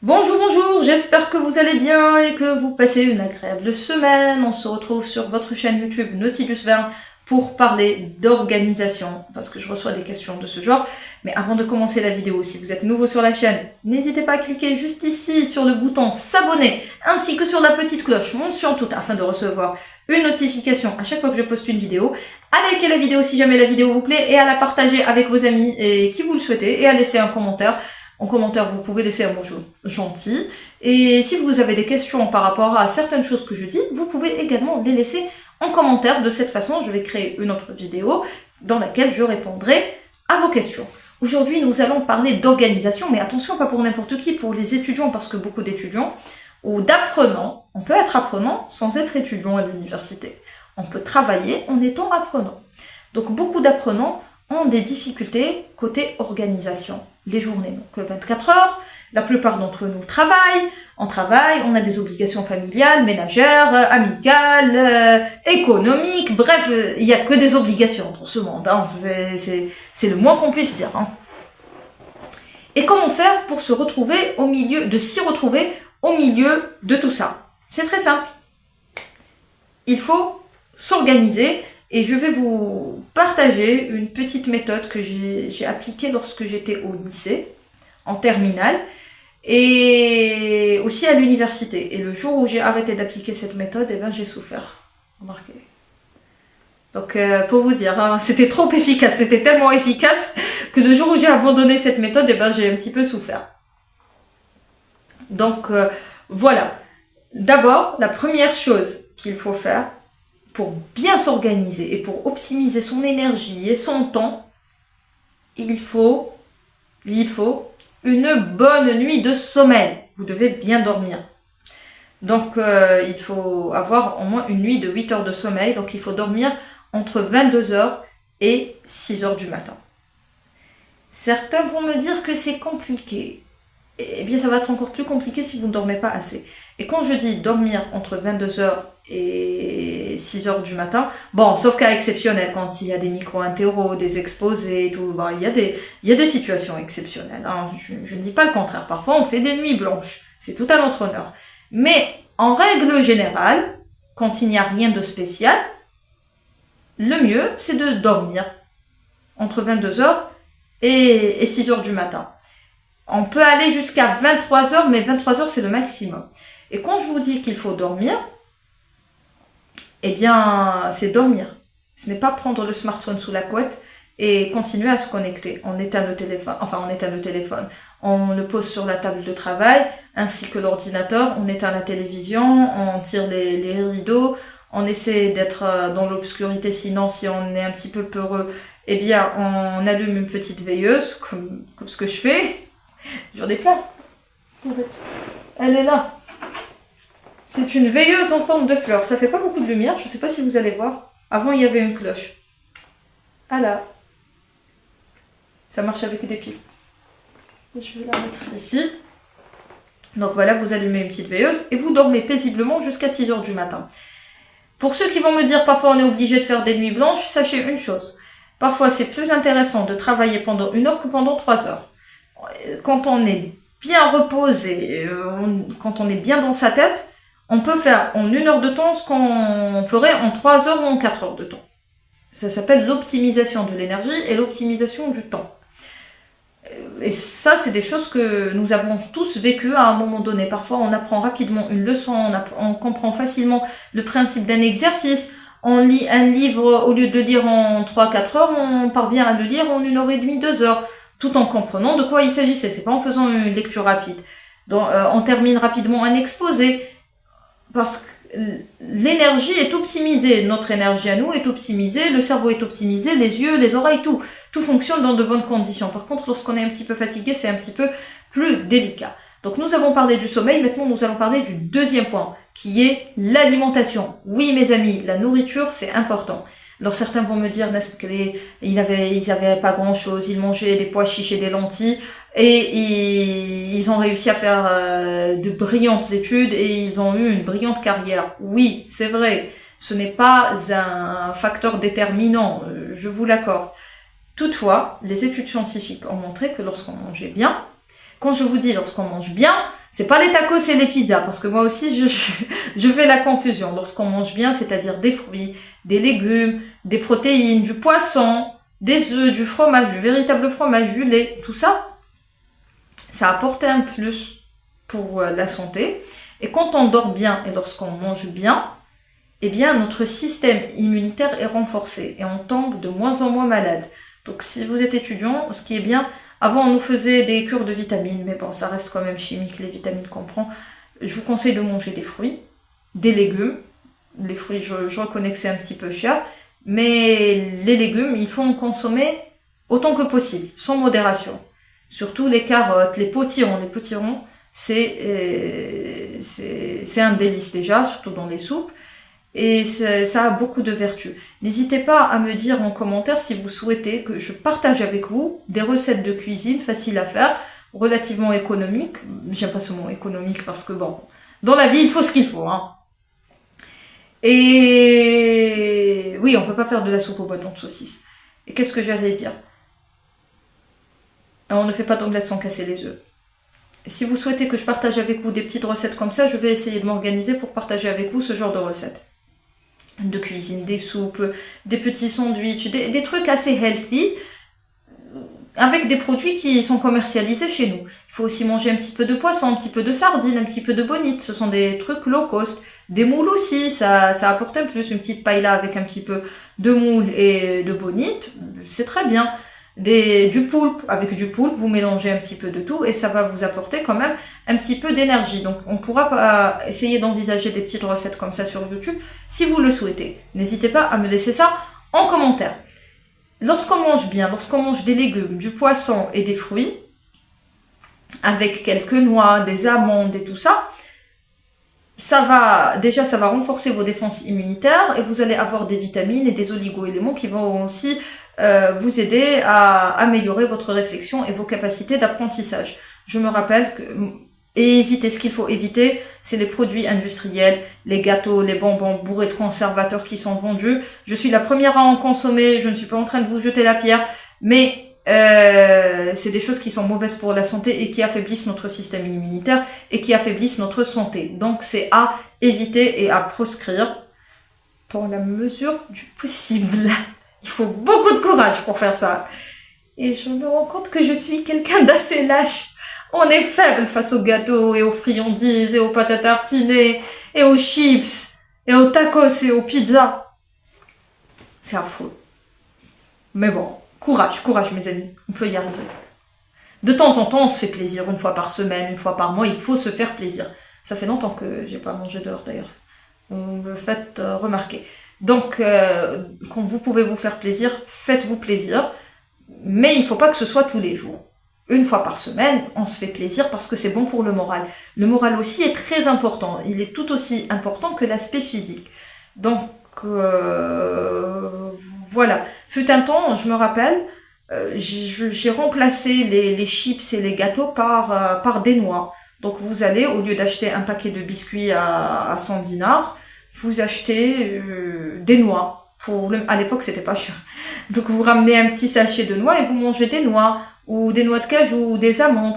Bonjour, bonjour, j'espère que vous allez bien et que vous passez une agréable semaine. On se retrouve sur votre chaîne YouTube Nautilus Verne pour parler d'organisation, parce que je reçois des questions de ce genre. Mais avant de commencer la vidéo, si vous êtes nouveau sur la chaîne, n'hésitez pas à cliquer juste ici sur le bouton s'abonner, ainsi que sur la petite cloche mention toute afin de recevoir une notification à chaque fois que je poste une vidéo, à liker la vidéo si jamais la vidéo vous plaît et à la partager avec vos amis et qui vous le souhaitez et à laisser un commentaire. En commentaire, vous pouvez laisser un bonjour gentil. Et si vous avez des questions par rapport à certaines choses que je dis, vous pouvez également les laisser en commentaire. De cette façon, je vais créer une autre vidéo dans laquelle je répondrai à vos questions. Aujourd'hui, nous allons parler d'organisation, mais attention, pas pour n'importe qui, pour les étudiants, parce que beaucoup d'étudiants, ou d'apprenants, on peut être apprenant sans être étudiant à l'université. On peut travailler en étant apprenant. Donc beaucoup d'apprenants ont des difficultés côté organisation. Les journées, donc 24 heures, la plupart d'entre nous travaillent, on a des obligations familiales, ménagères, amicales, économiques, bref, il n'y a que des obligations dans ce monde, hein. C'est le moins qu'on puisse dire. Hein. Et comment faire pour s'y retrouver au milieu de tout ça? C'est très simple. Il faut s'organiser. Et je vais vous partager une petite méthode que j'ai appliquée lorsque j'étais au lycée, en terminale, et aussi à l'université. Et le jour où j'ai arrêté d'appliquer cette méthode, eh ben, j'ai souffert. Remarquez. Donc, pour vous dire, hein, c'était trop efficace, c'était tellement efficace que le jour où j'ai abandonné cette méthode, eh ben, j'ai un petit peu souffert. Donc, voilà. D'abord, la première chose qu'il faut faire, pour bien s'organiser et pour optimiser son énergie et son temps, il faut une bonne nuit de sommeil. Vous devez bien dormir. Donc, il faut avoir au moins une nuit de 8 heures de sommeil. Donc, il faut dormir entre 22 heures et 6 heures du matin. Certains vont me dire que c'est compliqué. Eh bien, ça va être encore plus compliqué si vous ne dormez pas assez. Et quand je dis dormir entre 22 heures et 6 heures du matin, bon, sauf cas exceptionnel, quand il y a des micro-interros, des exposés, tout, bon, il y a des situations exceptionnelles. Hein. Je ne dis pas le contraire. Parfois, on fait des nuits blanches. C'est tout à notre honneur. Mais, en règle générale, quand il n'y a rien de spécial, le mieux, c'est de dormir entre 22 heures et 6 heures du matin. On peut aller jusqu'à 23 heures, mais 23 heures, c'est le maximum. Et quand je vous dis qu'il faut dormir, eh bien, c'est dormir. Ce n'est pas prendre le smartphone sous la couette et continuer à se connecter. On éteint le téléphone, on le pose sur la table de travail, ainsi que l'ordinateur, on éteint la télévision, on tire les rideaux, on essaie d'être dans l'obscurité, sinon si on est un petit peu peureux, eh bien, on allume une petite veilleuse, comme ce que je fais. J'en ai plein. Elle est là. C'est une veilleuse en forme de fleur. Ça fait pas beaucoup de lumière. Je sais pas si vous allez voir. Avant, il y avait une cloche. Ah là. Ça marche avec des piles. Je vais la mettre ici. Donc voilà, vous allumez une petite veilleuse et vous dormez paisiblement jusqu'à 6 heures du matin. Pour ceux qui vont me dire parfois on est obligé de faire des nuits blanches, sachez une chose. Parfois, c'est plus intéressant de travailler pendant 1 heure que pendant 3 heures. Quand on est bien reposé, quand on est bien dans sa tête, on peut faire en 1 heure de temps ce qu'on ferait en 3 heures ou en 4 heures de temps. Ça s'appelle l'optimisation de l'énergie et l'optimisation du temps. Et ça, c'est des choses que nous avons tous vécues à un moment donné. Parfois, on apprend rapidement une leçon, on comprend facilement le principe d'un exercice. On lit un livre, au lieu de lire en 3-4 heures, on parvient à le lire en 1h30, 2 heures. Tout en comprenant de quoi il s'agissait. C'est pas en faisant une lecture rapide. Donc, on termine rapidement un exposé. Parce que l'énergie est optimisée. Notre énergie à nous est optimisée. Le cerveau est optimisé. Les yeux, les oreilles, tout. Tout fonctionne dans de bonnes conditions. Par contre, lorsqu'on est un petit peu fatigué, c'est un petit peu plus délicat. Donc, nous avons parlé du sommeil. Maintenant, nous allons parler du deuxième point, qui est l'alimentation. Oui, mes amis, la nourriture, c'est important. Alors certains vont me dire, n'est-ce qu'ils avaient pas grand chose, ils mangeaient des pois chiches et des lentilles, et ils ont réussi à faire de brillantes études et ils ont eu une brillante carrière. Oui, c'est vrai, ce n'est pas un facteur déterminant, je vous l'accorde. Toutefois, les études scientifiques ont montré que lorsqu'on mangeait bien, quand je vous dis lorsqu'on mange bien, C'est pas les tacos et les pizzas, parce que moi aussi je fais la confusion. Lorsqu'on mange bien, c'est-à-dire des fruits, des légumes, des protéines, du poisson, des œufs, du fromage, du véritable fromage, du lait, tout ça, ça apporte un plus pour la santé. Et quand on dort bien et lorsqu'on mange bien, eh bien notre système immunitaire est renforcé et on tombe de moins en moins malade. Donc si vous êtes étudiant, ce qui est bien, avant on nous faisait des cures de vitamines, mais bon ça reste quand même chimique les vitamines qu'on prend. Je vous conseille de manger des fruits, des légumes. Les fruits, je reconnais que c'est un petit peu cher, mais les légumes, il faut en consommer autant que possible, sans modération. Surtout les carottes, les potirons. Les potirons, c'est un délice déjà, surtout dans les soupes. Et ça a beaucoup de vertus. N'hésitez pas à me dire en commentaire si vous souhaitez que je partage avec vous des recettes de cuisine faciles à faire, relativement économiques. J'aime pas ce mot économique parce que bon, dans la vie, il faut ce qu'il faut, hein. Et oui, on peut pas faire de la soupe au bâton de saucisse. Et qu'est-ce que j'allais dire? On ne fait pas d'omelette sans casser les œufs. Si vous souhaitez que je partage avec vous des petites recettes comme ça, je vais essayer de m'organiser pour partager avec vous ce genre de recettes. De cuisine, des soupes, des petits sandwichs, des trucs assez healthy, avec des produits qui sont commercialisés chez nous. Il faut aussi manger un petit peu de poisson, un petit peu de sardines, un petit peu de bonite. Ce sont des trucs low cost. Des moules aussi, ça apporte un plus. Une petite paella avec un petit peu de moules et de bonite, c'est très bien. Du poulpe, avec du poulpe, vous mélangez un petit peu de tout et ça va vous apporter quand même un petit peu d'énergie. Donc on pourra essayer d'envisager des petites recettes comme ça sur YouTube si vous le souhaitez. N'hésitez pas à me laisser ça en commentaire. Lorsqu'on mange bien, lorsqu'on mange des légumes, du poisson et des fruits, avec quelques noix, des amandes et tout ça, ça va renforcer vos défenses immunitaires et vous allez avoir des vitamines et des oligo-éléments qui vont aussi vous aider à améliorer votre réflexion et vos capacités d'apprentissage. Je me rappelle que ce qu'il faut éviter, c'est les produits industriels, les gâteaux, les bonbons bourrés de conservateurs qui sont vendus. Je suis la première à en consommer, je ne suis pas en train de vous jeter la pierre, mais c'est des choses qui sont mauvaises pour la santé et qui affaiblissent notre système immunitaire et qui affaiblissent notre santé. Donc c'est à éviter et à proscrire dans la mesure du possible. Il faut beaucoup de courage pour faire ça. Et je me rends compte que je suis quelqu'un d'assez lâche. On est faible face aux gâteaux et aux friandises et aux pâtes à tartiner et aux chips et aux tacos et aux pizzas. C'est affreux. Mais bon, courage mes amis, on peut y arriver. De temps en temps, on se fait plaisir, une fois par semaine, une fois par mois, il faut se faire plaisir. Ça fait longtemps que j'ai pas mangé dehors d'ailleurs. Vous me faites remarquer. Donc, quand vous pouvez vous faire plaisir, faites-vous plaisir. Mais il faut pas que ce soit tous les jours. Une fois par semaine, on se fait plaisir parce que c'est bon pour le moral. Le moral aussi est très important. Il est tout aussi important que l'aspect physique. Donc, voilà. Fut un temps, je me rappelle, j'ai remplacé les chips et les gâteaux par des noix. Donc, vous allez, au lieu d'acheter un paquet de biscuits à 100 dinars, vous achetez des noix. À l'époque, c'était pas cher. Donc, vous ramenez un petit sachet de noix et vous mangez des noix, ou des noix de cajou, ou des amandes.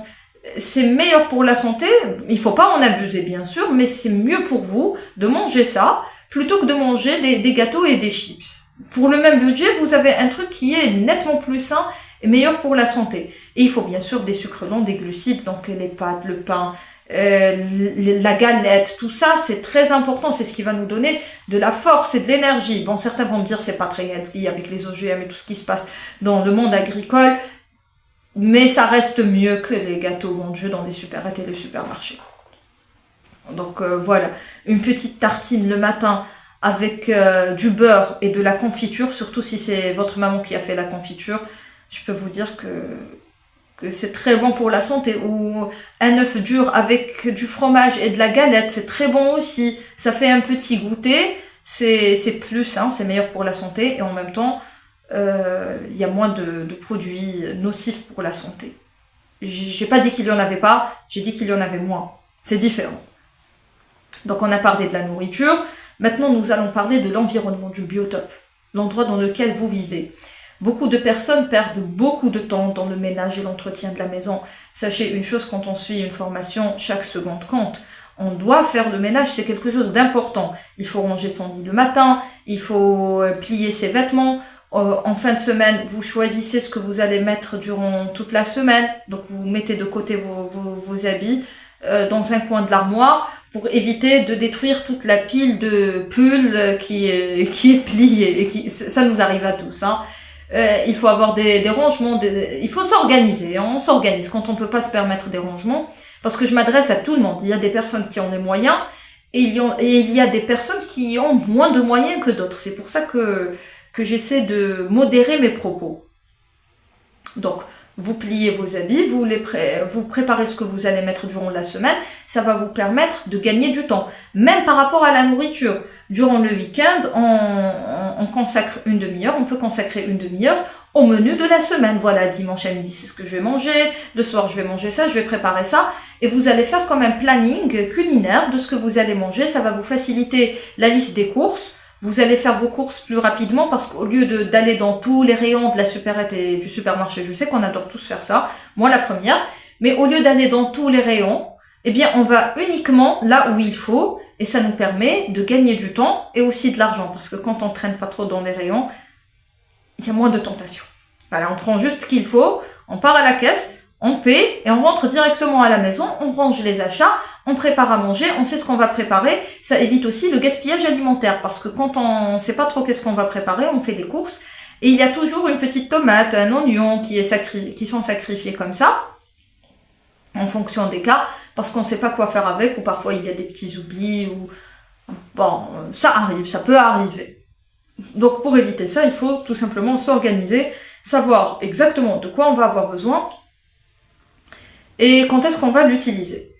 C'est meilleur pour la santé. Il faut pas en abuser, bien sûr, mais c'est mieux pour vous de manger ça, plutôt que de manger des gâteaux et des chips. Pour le même budget, vous avez un truc qui est nettement plus sain et meilleur pour la santé. Et il faut bien sûr des sucres lents, des glucides, donc les pâtes, le pain, la galette, tout ça, c'est très important. C'est ce qui va nous donner de la force et de l'énergie. Bon, certains vont me dire c'est pas très healthy avec les OGM et tout ce qui se passe dans le monde agricole, mais ça reste mieux que les gâteaux vendus dans les supérettes et les supermarchés. Donc voilà, une petite tartine le matin avec du beurre et de la confiture, surtout si c'est votre maman qui a fait la confiture, je peux vous dire que c'est très bon pour la santé. Ou un œuf dur avec du fromage et de la galette, c'est très bon aussi. Ça fait un petit goûter, c'est plus, hein, c'est meilleur pour la santé et en même temps, il y a moins de produits nocifs pour la santé. J'ai pas dit qu'il y en avait pas, j'ai dit qu'il y en avait moins. C'est différent. Donc on a parlé de la nourriture. Maintenant, nous allons parler de l'environnement, du biotope, l'endroit dans lequel vous vivez. Beaucoup de personnes perdent beaucoup de temps dans le ménage et l'entretien de la maison. Sachez une chose, quand on suit une formation, chaque seconde compte. On doit faire le ménage, c'est quelque chose d'important. Il faut ranger son lit le matin, il faut plier ses vêtements. En fin de semaine, vous choisissez ce que vous allez mettre durant toute la semaine. Donc vous mettez de côté vos habits dans un coin de l'armoire pour éviter de détruire toute la pile de pulls qui est pliée. Et ça nous arrive à tous, hein. Il faut avoir des rangements, il faut s'organiser. On s'organise quand on peut pas se permettre des rangements. Parce que je m'adresse à tout le monde. Il y a des personnes qui ont les moyens et il y a des personnes qui ont moins de moyens que d'autres. C'est pour ça que j'essaie de modérer mes propos. Donc, vous pliez vos habits, vous préparez ce que vous allez mettre durant la semaine, ça va vous permettre de gagner du temps. Même par rapport à la nourriture. Durant le week-end, on consacre une demi-heure, on peut consacrer une demi-heure au menu de la semaine. Voilà, dimanche à midi, c'est ce que je vais manger, le soir, je vais manger ça, je vais préparer ça, et vous allez faire comme un planning culinaire de ce que vous allez manger. Ça va vous faciliter la liste des courses. Vous allez faire vos courses plus rapidement parce qu'au lieu d'aller dans tous les rayons de la supérette et du supermarché, je sais qu'on adore tous faire ça, moi la première, mais au lieu d'aller dans tous les rayons, eh bien on va uniquement là où il faut et ça nous permet de gagner du temps et aussi de l'argent parce que quand on traîne pas trop dans les rayons, il y a moins de tentation. Voilà, on prend juste ce qu'il faut, on part à la caisse, on paie et on rentre directement à la maison, on range les achats, on prépare à manger, on sait ce qu'on va préparer. Ça évite aussi le gaspillage alimentaire parce que quand on sait pas trop qu'est-ce qu'on va préparer, on fait des courses et il y a toujours une petite tomate, un oignon qui sont sacrifiés comme ça en fonction des cas parce qu'on sait pas quoi faire avec ou parfois il y a des petits oublis ou bon, ça arrive, ça peut arriver. Donc pour éviter ça, il faut tout simplement s'organiser, savoir exactement de quoi on va avoir besoin et quand est-ce qu'on va l'utiliser.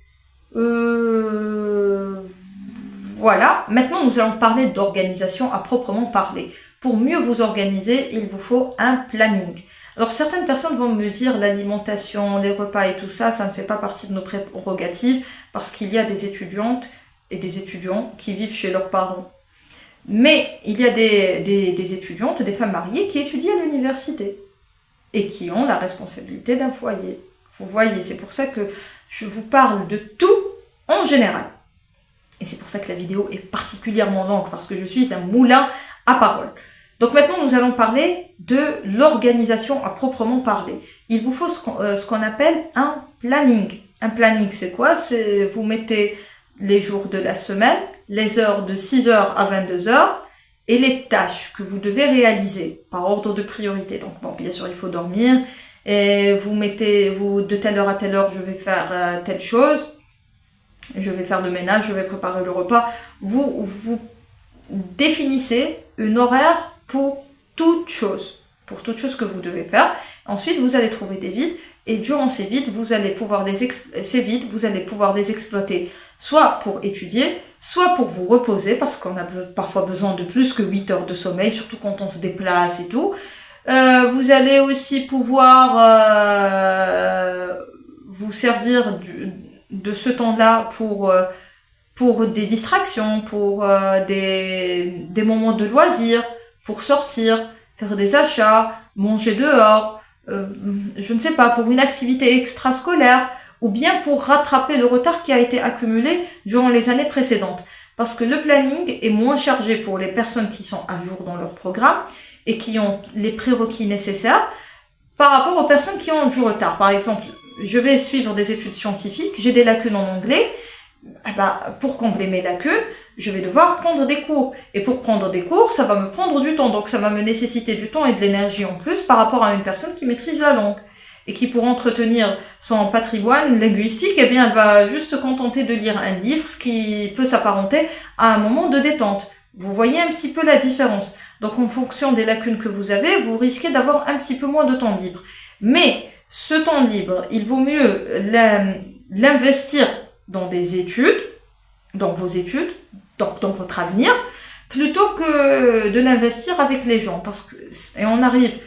Voilà. Maintenant, nous allons parler d'organisation à proprement parler. Pour mieux vous organiser, il vous faut un planning. Alors, certaines personnes vont me dire l'alimentation, les repas et tout ça, ça ne fait pas partie de nos prérogatives parce qu'il y a des étudiantes et des étudiants qui vivent chez leurs parents. Mais il y a des étudiantes, des femmes mariées qui étudient à l'université et qui ont la responsabilité d'un foyer. Vous voyez, c'est pour ça que je vous parle de tout en général. Et c'est pour ça que la vidéo est particulièrement longue, parce que je suis un moulin à parole. Donc maintenant, nous allons parler de l'organisation à proprement parler. Il vous faut ce qu'on appelle un planning. Un planning, c'est quoi? C'est vous mettez les jours de la semaine, les heures de 6h à 22h, et les tâches que vous devez réaliser par ordre de priorité. Donc bon, bien sûr, il faut dormir, et vous de telle heure à telle heure, je vais faire telle chose, je vais faire le ménage, je vais préparer le repas. Vous définissez une horaire pour toute chose que vous devez faire. Ensuite, vous allez trouver des vides, et durant ces vides, vous allez pouvoir les exploiter, soit pour étudier, soit pour vous reposer, parce qu'on a parfois besoin de plus que 8 heures de sommeil, surtout quand on se déplace et tout. Vous allez aussi pouvoir vous servir de ce temps-là pour des distractions, pour des moments de loisirs, pour sortir, faire des achats, manger dehors, je ne sais pas, pour une activité extrascolaire, ou bien pour rattraper le retard qui a été accumulé durant les années précédentes. Parce que le planning est moins chargé pour les personnes qui sont à jour dans leur programme et qui ont les prérequis nécessaires par rapport aux personnes qui ont du retard. Par exemple, je vais suivre des études scientifiques, j'ai des lacunes en anglais, pour combler mes lacunes, je vais devoir prendre des cours. Et pour prendre des cours, ça va me prendre du temps. Donc ça va me nécessiter du temps et de l'énergie en plus par rapport à une personne qui maîtrise la langue. Et qui, pour entretenir son patrimoine linguistique, eh bien, elle va juste se contenter de lire un livre, ce qui peut s'apparenter à un moment de détente. Vous voyez un petit peu la différence. Donc en fonction des lacunes que vous avez, vous risquez d'avoir un petit peu moins de temps libre. Mais ce temps libre, il vaut mieux l'investir dans des études, dans vos études, dans votre avenir, plutôt que de l'investir avec les gens. Et on arrive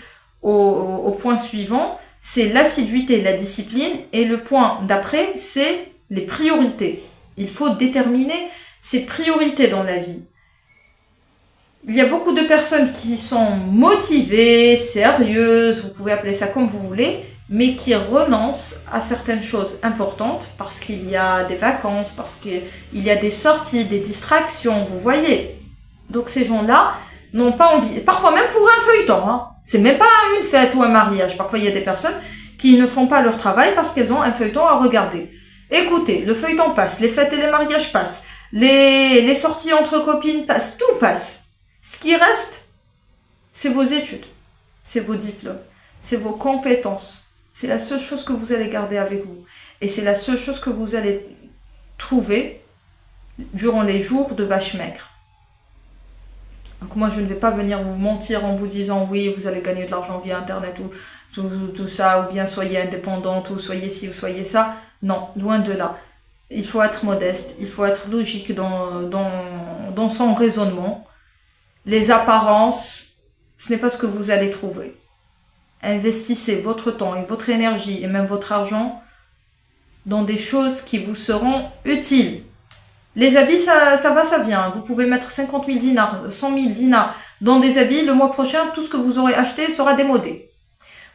au point suivant, c'est l'assiduité, la discipline, et le point d'après, c'est les priorités. Il faut déterminer ses priorités dans la vie. il y a beaucoup de personnes qui sont motivées, sérieuses, vous pouvez appeler ça comme vous voulez, mais qui renoncent à certaines choses importantes parce qu'il y a des vacances, parce qu'il y a des sorties, des distractions, vous voyez. Donc ces gens-là n'ont pas envie, parfois même pour un feuilleton, hein. C'est même pas une fête ou un mariage. Parfois il y a des personnes qui ne font pas leur travail parce qu'elles ont un feuilleton à regarder. Écoutez, le feuilleton passe, les fêtes et les mariages passent, les sorties entre copines passent, tout passe. Ce qui reste, c'est vos études, c'est vos diplômes, c'est vos compétences. C'est la seule chose que vous allez garder avec vous. Et c'est la seule chose que vous allez trouver durant les jours de vache maigre. Donc moi, je ne vais pas venir vous mentir en vous disant oui, vous allez gagner de l'argent via Internet ou tout ça, ou bien soyez indépendante, ou soyez ci, ou soyez ça. Non, loin de là. Il faut être modeste, il faut être logique dans son raisonnement. Les apparences, ce n'est pas ce que vous allez trouver. Investissez votre temps et votre énergie et même votre argent dans des choses qui vous seront utiles. Les habits, ça va, ça vient. Vous pouvez mettre 50 000 dinars, 100 000 dinars dans des habits. Le mois prochain, tout ce que vous aurez acheté sera démodé.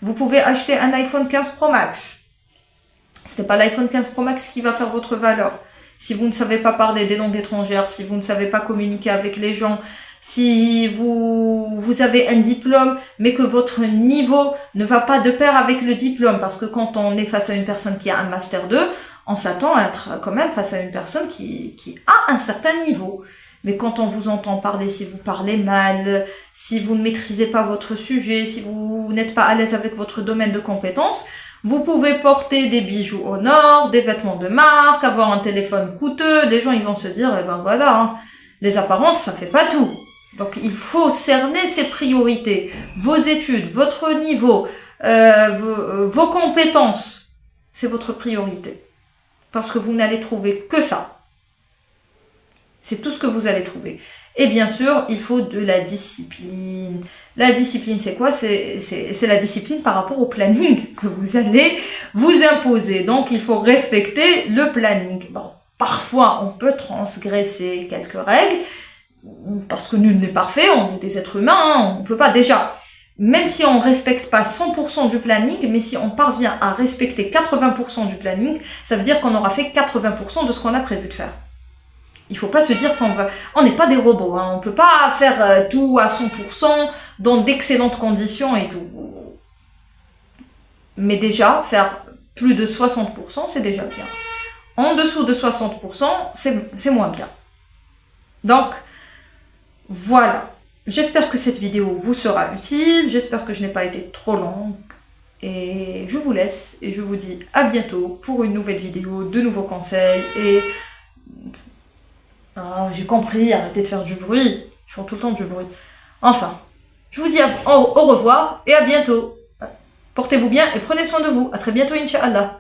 Vous pouvez acheter un iPhone 15 Pro Max. Ce n'est pas l'iPhone 15 Pro Max qui va faire votre valeur. Si vous ne savez pas parler des langues étrangères, si vous ne savez pas communiquer avec les gens, si vous avez un diplôme, mais que votre niveau ne va pas de pair avec le diplôme, parce que quand on est face à une personne qui a un Master 2, on s'attend à être quand même face à une personne qui a un certain niveau. Mais quand on vous entend parler, si vous parlez mal, si vous ne maîtrisez pas votre sujet, si vous n'êtes pas à l'aise avec votre domaine de compétences, vous pouvez porter des bijoux au nord, des vêtements de marque, avoir un téléphone coûteux. Les gens, ils vont se dire, eh ben voilà, hein, les apparences, ça fait pas tout. Donc, il faut cerner ses priorités, vos études, votre niveau, vos compétences. C'est votre priorité. Parce que vous n'allez trouver que ça. C'est tout ce que vous allez trouver. Et bien sûr, il faut de la discipline. La discipline, c'est quoi? C'est la discipline par rapport au planning que vous allez vous imposer. Donc, il faut respecter le planning. Bon, parfois, on peut transgresser quelques règles, parce que nul n'est parfait, on est des êtres humains, hein, on peut pas déjà. Même si on respecte pas 100% du planning, mais si on parvient à respecter 80% du planning, ça veut dire qu'on aura fait 80% de ce qu'on a prévu de faire. Il faut pas se dire on n'est pas des robots, hein, on peut pas faire tout à 100% dans d'excellentes conditions et tout. Mais déjà, faire plus de 60%, c'est déjà bien. En dessous de 60%, c'est moins bien. Donc, voilà. J'espère que cette vidéo vous sera utile. J'espère que je n'ai pas été trop longue. Et je vous laisse et je vous dis à bientôt pour une nouvelle vidéo, de nouveaux conseils. Et j'ai compris, arrêtez de faire du bruit. Ils font tout le temps du bruit. Enfin, je vous dis au revoir et à bientôt. Portez-vous bien et prenez soin de vous. À très bientôt, Inch'Allah.